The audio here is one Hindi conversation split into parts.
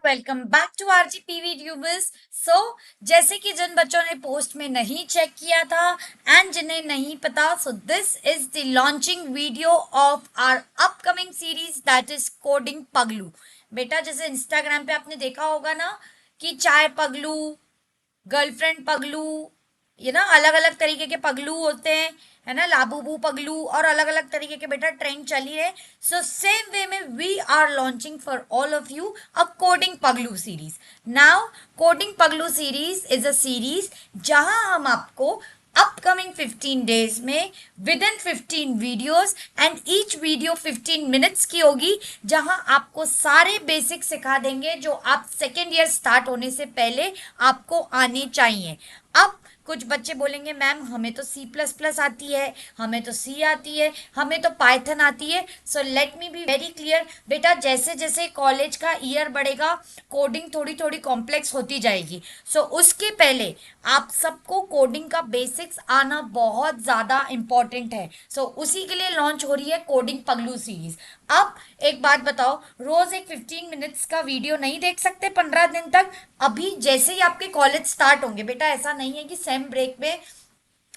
Welcome back to RGPV tubers. जैसे कि जिन बच्चों ने पोस्ट में नहीं चेक किया था एंड जिन्हें नहीं पता, so this is the launching video of our upcoming series that is coding पगलू। बेटा, जैसे इंस्टाग्राम पे आपने देखा होगा ना कि चाय पगलू, गर्लफ्रेंड पगलू, ये ना अलग अलग तरीके के पगलू होते हैं, है ना, लाबूबू पगलू और अलग अलग तरीके के बेटा ट्रेंड चली है। सो सेम वे में we are launching for all of you a coding पगलू सीरीज। नाउ कोडिंग पगलू सीरीज इज अ सीरीज जहां हम आपको अपकमिंग 15 डेज में within 15 videos and each video 15 minutes की होगी, जहां आपको सारे बेसिक सिखा देंगे जो आप सेकेंड ईयर स्टार्ट होने से पहले आपको आने चाहिए। अब कुछ बच्चे बोलेंगे मैम हमें तो सी प्लस प्लस आती है, हमें तो सी आती है, हमें तो पाइथन आती है। So let me be very clear बेटा, जैसे जैसे कॉलेज का ईयर बढ़ेगा कोडिंग थोड़ी थोड़ी कॉम्प्लेक्स होती जाएगी। सो उसके पहले आप सबको कोडिंग का बेसिक्स आना बहुत ज़्यादा इम्पॉर्टेंट है। सो उसी के लिए लॉन्च हो रही है कोडिंग पगलू सीरीज। अब एक बात बताओ, रोज एक 15 मिनट्स का वीडियो नहीं देख सकते 15 दिन तक? अभी जैसे ही आपके कॉलेज स्टार्ट होंगे बेटा, ऐसा नहीं है कि सेम ब्रेक में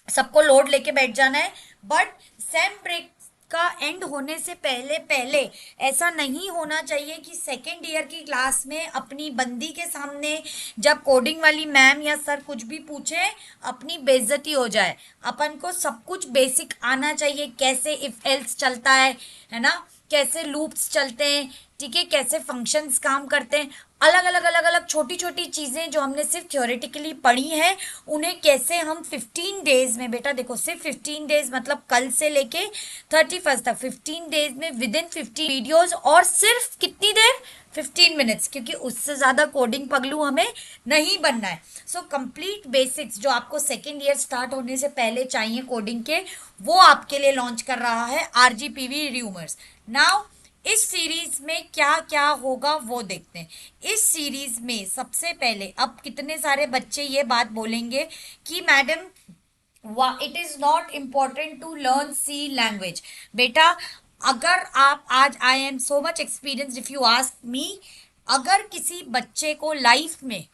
सबको लोड लेके बैठ जाना है, बट सेम ब्रेक का एंड होने से पहले पहले ऐसा नहीं होना चाहिए कि सेकेंड ईयर की क्लास में अपनी बंदी के सामने जब कोडिंग वाली मैम या सर कुछ भी पूछे अपनी बेइज्जती हो जाए। अपन को सब कुछ बेसिक आना चाहिए, कैसे इफ एल्स चलता है ना, कैसे लूप्स चलते हैं, ठीक है, कैसे फंक्शंस काम करते हैं, अलग अलग छोटी छोटी चीज़ें जो हमने सिर्फ थ्योरेटिकली पढ़ी हैं उन्हें कैसे हम 15 डेज में, बेटा देखो सिर्फ 15 डेज मतलब कल से लेके 31 तक 15 डेज में विद इन 15 वीडियोज, और सिर्फ कितनी देर, 15 मिनट्स, क्योंकि उससे ज़्यादा कोडिंग पगलू हमें नहीं बनना है। सो कंप्लीट बेसिक्स जो आपको सेकेंड ईयर स्टार्ट होने से पहले चाहिए कोडिंग के, वो आपके लिए लॉन्च कर रहा है आरजीपीवी र्यूमर्स। नाउ इस सीरीज में क्या क्या होगा वो देखते हैं। इस सीरीज में सबसे पहले अब कितने सारे बच्चे ये बात बोलेंगे कि madam it is not important to learn C language. बेटा अगर आप आज, I am so much experience, if you ask me, अगर किसी बच्चे को लाइफ में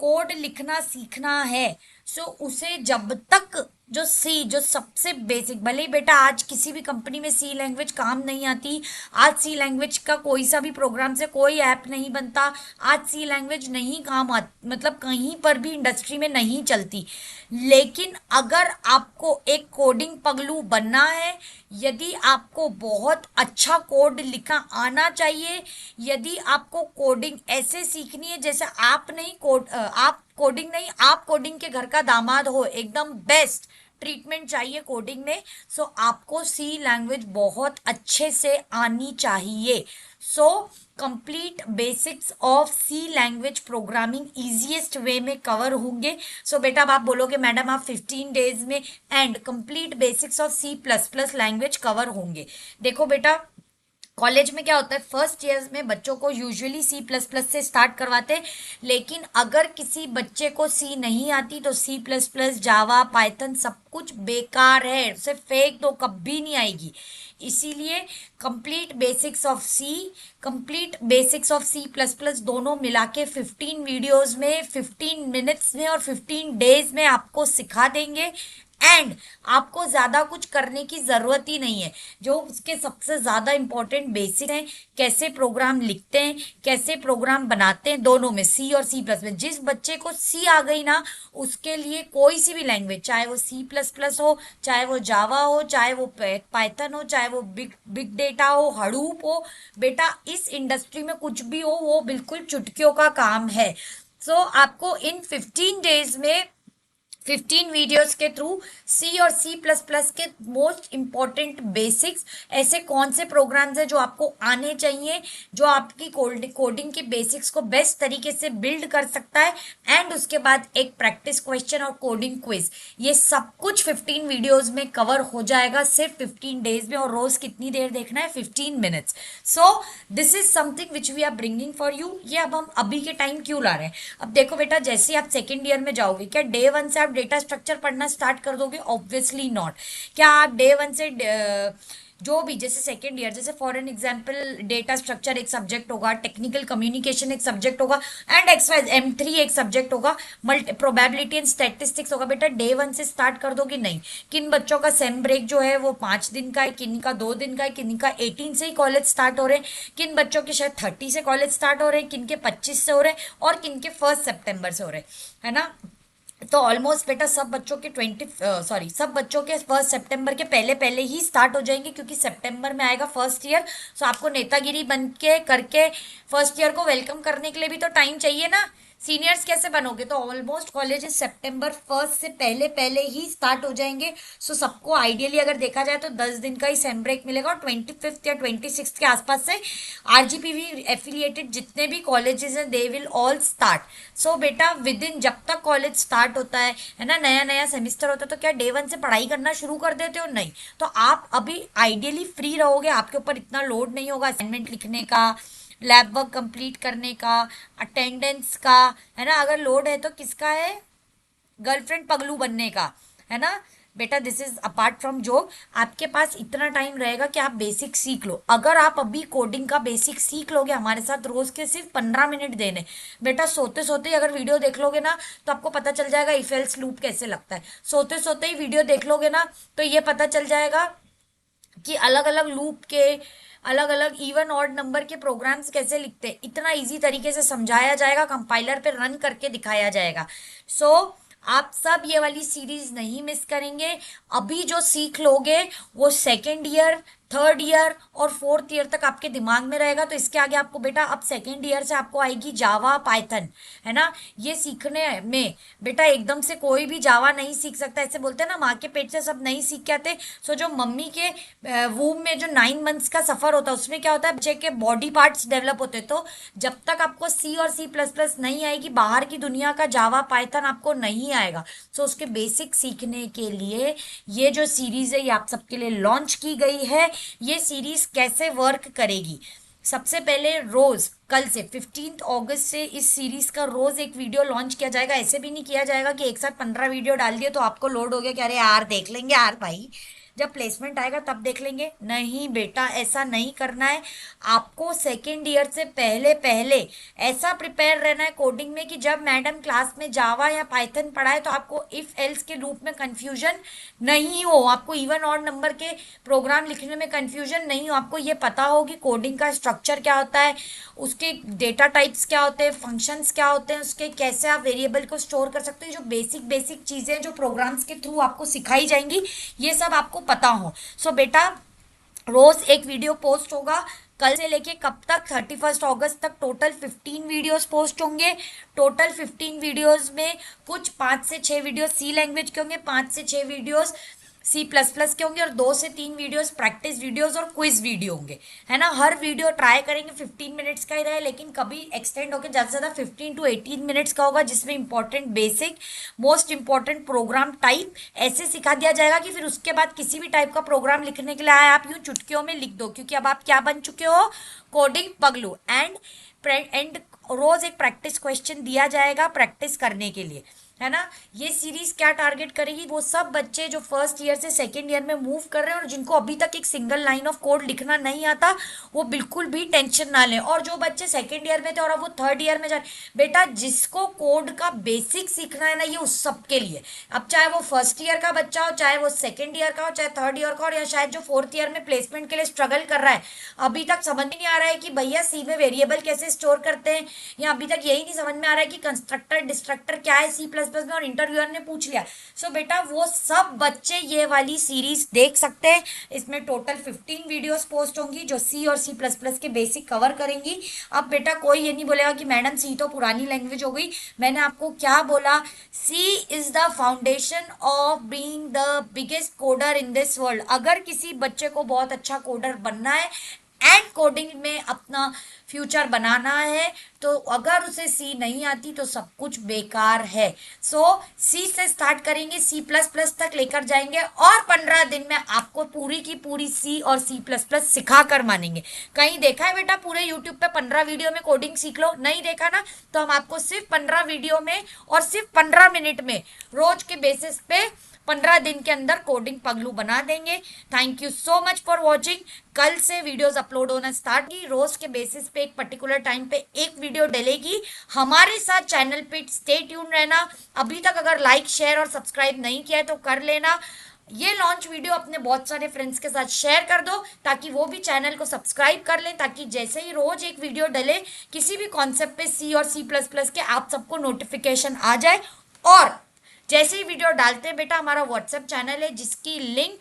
कोड लिखना सीखना है सो उसे जब तक जो सी, जो सबसे बेसिक, भले ही बेटा आज किसी भी कंपनी में सी लैंग्वेज काम नहीं आती, आज सी लैंग्वेज का कोई सा भी प्रोग्राम से कोई ऐप नहीं बनता, आज सी लैंग्वेज नहीं काम आ, मतलब कहीं पर भी इंडस्ट्री में नहीं चलती, लेकिन अगर आपको एक कोडिंग पगलू बनना है, यदि आपको बहुत अच्छा कोड लिखा आना चाहिए, यदि आपको कोडिंग ऐसे सीखनी है जैसे आप नहीं आप कोडिंग नहीं, आप कोडिंग के घर का दामाद हो, एकदम बेस्ट ट्रीटमेंट चाहिए कोडिंग में, सो आपको सी लैंग्वेज बहुत अच्छे से आनी चाहिए। So complete basics of C language programming easiest way में कवर होंगे। सो बेटा अब आप बोलोगे मैडम आप 15 डेज में and complete basics of C plus plus language cover होंगे। देखो बेटा, कॉलेज में क्या होता है, फर्स्ट ईयर में बच्चों को यूजुअली सी प्लस प्लस से स्टार्ट करवाते हैं, लेकिन अगर किसी बच्चे को सी नहीं आती तो सी प्लस प्लस, जावा, पाइथन सब कुछ बेकार है, उसे फेंक दो, कभी नहीं आएगी। इसीलिए complete basics of C, complete basics of C plus plus दोनों मिला के 15 वीडियोज में 15 मिनट्स में और 15 डेज में आपको सिखा देंगे। एंड आपको ज्यादा कुछ करने की जरूरत ही नहीं है, जो उसके सबसे ज्यादा इंपॉर्टेंट बेसिक हैं, कैसे प्रोग्राम लिखते हैं, कैसे प्रोग्राम बनाते हैं, दोनों में सी और सी प्लस में। जिस बच्चे को सी आ गई ना, उसके लिए कोई सी भी लैंग्वेज, चाहे वो सी प्लस प्लस हो, चाहे वो जावा हो, चाहे वो पाइथन हो, चाहे वो बिग बिग डेटा हो, हडूप हो, बेटा इस इंडस्ट्री में कुछ भी हो वो बिल्कुल चुटकियों का काम है। सो आपको इन 15 डेज में 15 वीडियोस के थ्रू सी और सी प्लस प्लस के मोस्ट इंपॉर्टेंट बेसिक्स, ऐसे कौन से प्रोग्राम्स हैं जो आपको आने चाहिए, जो आपकी कोडिंग के बेसिक्स को बेस्ट तरीके से बिल्ड कर सकता है, एंड उसके बाद एक प्रैक्टिस क्वेश्चन और कोडिंग क्विज, ये सब कुछ 15 वीडियोस में कवर हो जाएगा सिर्फ 15 डेज में। और रोज कितनी देर देखना है, 15 minutes. So this is something which we are bringing for you. ये अब हम अभी के टाइम क्यों ला रहे हैं? अब देखो बेटा, जैसे आप सेकेंड ईयर में जाओगे, क्या डे वन से आप डेटा स्ट्रक्चर पढ़ना स्टार्ट कर दोगे? Obviously not. क्या आप डे वन से जो भी, जैसे सेकेंड ईयर, जैसे for an example data structure एक सब्जेक्ट होगा, टेक्निकल कम्युनिकेशन एक सब्जेक्ट होगा, एंड एक्सवाइज M3 एक सब्जेक्ट होगा, मल्टी प्रोबेबिलिटी एंड स्टैटिस्टिक्स होगा। बेटा डे 1 से स्टार्ट कर दो कि नहीं? किन बच्चों का सेम ब्रेक जो है वो 5 दिन का है, किन का 2 दिन का है, किन का 18 से ही कॉलेज स्टार्ट हो रहे हैं, किन बच्चों के शायद 30 से कॉलेज स्टार्ट हो रहे हैं, किन के 25 से हो रहे हैं, और किन के 1 सितंबर से हो रहे हैं, है ना? तो ऑलमोस्ट बेटा सब बच्चों के सब बच्चों के 1 सितंबर के पहले पहले ही स्टार्ट हो जाएंगे, क्योंकि सितंबर में आएगा फर्स्ट ईयर। सो आपको नेतागिरी बन के करके फर्स्ट ईयर को वेलकम करने के लिए भी तो टाइम चाहिए ना। सीनियर्स कैसे बनोगे? तो ऑलमोस्ट कॉलेजेस September 1 से पहले पहले ही स्टार्ट हो जाएंगे। सो सबको आइडियली अगर देखा जाए तो 10 दिन का ही सेम ब्रेक मिलेगा, और 25 या 26 के आसपास से RGPV एफिलिएटेड जितने भी कॉलेजेस हैं दे विल ऑल स्टार्ट। सो बेटा विद इन, जब तक कॉलेज स्टार्ट होता है ना, नया नया सेमिस्टर होता है, तो क्या डे 1 से पढ़ाई करना शुरू कर देते हो? नहीं। तो आप अभी आइडियली फ्री रहोगे, आपके ऊपर इतना लोड नहीं होगा असाइनमेंट लिखने का, लैब वर्क कंप्लीट करने का, अटेंडेंस का, है ना? अगर लोड है तो किसका है? गर्लफ्रेंड पगलू बनने का, है ना? बेटा this is apart from job, आपके पास इतना टाइम रहेगा कि आप बेसिक सीख लो। अगर आप अभी कोडिंग का बेसिक सीख लोगे हमारे साथ, रोज के सिर्फ 15 मिनट देने, बेटा सोते सोते ही अगर वीडियो देख लोगे ना तो आपको पता चल जाएगा इफ एल्स लूप कैसे लगता है। सोते सोते ही वीडियो देख लोगे ना तो ये पता चल जाएगा कि अलग अलग लूप के, अलग अलग इवन ऑड नंबर के प्रोग्राम्स कैसे लिखते हैं, इतना इजी तरीके से समझाया जाएगा, कंपाइलर पे रन करके दिखाया जाएगा। सो आप सब ये वाली सीरीज नहीं मिस करेंगे। अभी जो सीख लोगे वो सेकेंड ईयर, थर्ड ईयर और फोर्थ ईयर तक आपके दिमाग में रहेगा। तो इसके आगे आपको बेटा अब सेकेंड ईयर से आपको आएगी जावा, पाइथन, है ना? ये सीखने में बेटा एकदम से कोई भी जावा नहीं सीख सकता। ऐसे बोलते हैं ना, माँ के पेट से सब नहीं सीख के आते। सो जो मम्मी के वूम में जो 9 मंथ्स का सफर होता है उसमें क्या होता है, बच्चे के बॉडी पार्ट्स डेवलप होते हैं। तो जब तक आपको सी और C++ नहीं आएगी, बाहर की दुनिया का जावा, पाइथन आपको नहीं आएगा। सो उसके बेसिक सीखने के लिए ये जो सीरीज है ये आप सबके लिए लॉन्च की गई है। ये सीरीज कैसे वर्क करेगी? सबसे पहले रोज कल से 15 अगस्त से इस सीरीज का रोज एक वीडियो लॉन्च किया जाएगा। ऐसे भी नहीं किया जाएगा कि एक साथ 15 वीडियो डाल दिए तो आपको लोड हो गया कि अरे यार देख लेंगे यार भाई, जब प्लेसमेंट आएगा तब देख लेंगे। नहीं बेटा, ऐसा नहीं करना है। आपको सेकेंड ईयर से पहले पहले ऐसा प्रिपेयर रहना है कोडिंग में कि जब मैडम क्लास में जावा या पाइथन पढ़ाए तो आपको इफ एल्स के लूप में कंफ्यूजन नहीं हो, आपको इवन और नंबर के प्रोग्राम लिखने में कंफ्यूजन नहीं हो। आपको ये पता हो कि कोडिंग का स्ट्रक्चर क्या होता है, उसके डेटा टाइप्स क्या होते हैं, फंक्शंस क्या होते हैं, उसके कैसे आप वेरिएबल को स्टोर कर सकते हैं। जो बेसिक बेसिक चीज़ें जो प्रोग्राम्स के थ्रू आपको सिखाई जाएंगी ये सब आपको पता हो। सो बेटा रोज एक वीडियो पोस्ट होगा। कल से लेके कब तक? 31 अगस्त तक टोटल 15 वीडियोस पोस्ट होंगे। टोटल 15 वीडियोस में कुछ 5 से 6 वीडियोस सी लैंग्वेज के होंगे, 5 से 6 वीडियोस C++ के होंगे, और 2 से 3 वीडियोस प्रैक्टिस वीडियोस और क्विज वीडियो होंगे, है ना? हर वीडियो ट्राई करेंगे 15 मिनट्स का ही रहे, लेकिन कभी एक्सटेंड होकर ज़्यादा से ज़्यादा 15 to 18 मिनट्स का होगा, जिसमें important basic most important program type ऐसे सिखा दिया जाएगा कि फिर उसके बाद किसी भी टाइप का प्रोग्राम लिखने के लिए आए आप यूं चुटकियों में लिख दो, क्योंकि अब आप क्या बन चुके हो? कोडिंग पगलू। एंड रोज एक प्रैक्टिस क्वेश्चन दिया जाएगा प्रैक्टिस करने के लिए, है ना? ये सीरीज क्या टारगेट करेगी? वो सब बच्चे जो फर्स्ट ईयर से सेकेंड ईयर में मूव कर रहे हैं और जिनको अभी तक एक सिंगल लाइन ऑफ कोड लिखना नहीं आता, वो बिल्कुल भी टेंशन ना लें। और जो बच्चे सेकेंड ईयर में थे और अब वो थर्ड ईयर में जा रहे, बेटा जिसको कोड का बेसिक सीखना है ना, ये उस सब के लिए। अब चाहे वो फर्स्ट ईयर का बच्चा हो, चाहे वो सेकेंड ईयर का हो, चाहे थर्ड ईयर का हो, या शायद जो फोर्थ ईयर में प्लेसमेंट के लिए स्ट्रगल कर रहा है, अभी तक समझ नहीं आ रहा है कि भैया सी में वेरिएबल कैसे स्टोर करते हैं, या अभी तक यही नहीं समझ में आ रहा है कि कंस्ट्रक्टर डिस्ट्रक्टर क्या है C++ में, और इंटरव्यूअर ने पूछ लिया। सो बेटा वो सब बच्चे ये वाली सीरीज देख सकते हैं। इसमें टोटल 15 वीडियोस पोस्ट होंगी जो सी और C++ के बेसिक कवर करेंगी। अब बेटा कोई ये नहीं बोलेगा कि मैडम सी तो पुरानी लैंग्वेज हो गई। मैंने आपको क्या बोला? C is the foundation of being the biggest coder in this world. अगर किसी बच्चे को बहुत अच्छा कोडर बनना है एंड कोडिंग में अपना फ्यूचर बनाना है, तो अगर उसे सी नहीं आती तो सब कुछ बेकार है। सो सी से स्टार्ट करेंगे, C++ तक लेकर जाएंगे, और 15 दिन में आपको पूरी की पूरी सी और C++ सिखा कर मानेंगे। कहीं देखा है बेटा पूरे यूट्यूब पे 15 वीडियो में कोडिंग सीख लो? नहीं देखा ना? तो हम आपको सिर्फ 15 वीडियो में और सिर्फ 15 मिनट में रोज के बेसिस पे 15 दिन के अंदर कोडिंग पगलू बना देंगे। Thank you so much for watching. कल से वीडियोस अपलोड होना स्टार्ट की, रोज के बेसिस पे एक पर्टिकुलर टाइम पे एक वीडियो डलेगी। हमारे साथ चैनल पे स्टे ट्यून रहना। अभी तक अगर लाइक शेयर और सब्सक्राइब नहीं किया है तो कर लेना। ये लॉन्च वीडियो अपने बहुत सारे फ्रेंड्स के साथ शेयर कर दो ताकि वो भी चैनल को सब्सक्राइब कर लें, ताकि जैसे ही रोज एक वीडियो डले किसी भी कॉन्सेप्ट पे सी और C++ के आप सबको नोटिफिकेशन आ जाए। और जैसे ही वीडियो डालते हैं बेटा, हमारा व्हाट्सएप चैनल है जिसकी लिंक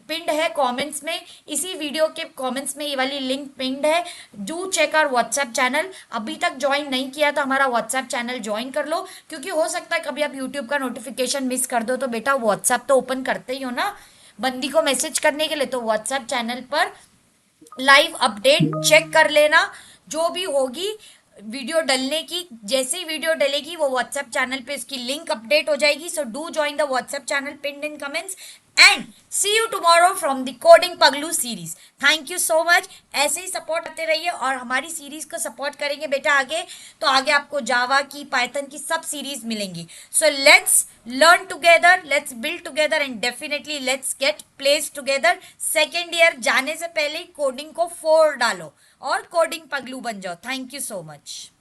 पिंड है कमेंट्स में। इसी वीडियो के कमेंट्स में ये वाली लिंक पिंड है। Do check our WhatsApp channel. अभी तक ज्वाइन नहीं किया तो हमारा व्हाट्सएप चैनल ज्वाइन कर लो, क्योंकि हो सकता है कभी आप यूट्यूब का नोटिफिकेशन मिस कर दो तो बेटा व्हाट्सएप तो ओपन करते ही हो ना बंदी को मैसेज करने के लिए, तो व्हाट्सएप चैनल पर लाइव अपडेट चेक कर लेना। जो भी होगी वीडियो डलने की, जैसे ही वीडियो डलेगी वो व्हाट्सएप चैनल पे इसकी लिंक अपडेट हो जाएगी। So do join the WhatsApp channel pinned in comments and see you tomorrow from the coding पगलू series. Thank you so much. ऐसे ही सपोर्ट करते रहिए और हमारी सीरीज को सपोर्ट करेंगे बेटा आगे, तो आगे आपको जावा की, पाइथन की सब सीरीज मिलेंगी। So let's learn together, let's build together and definitely let's get placed together। Second year जाने से पहले ही कोडिंग को 4 डालो और कोडिंग पगलू बन जाओ। Thank you so much.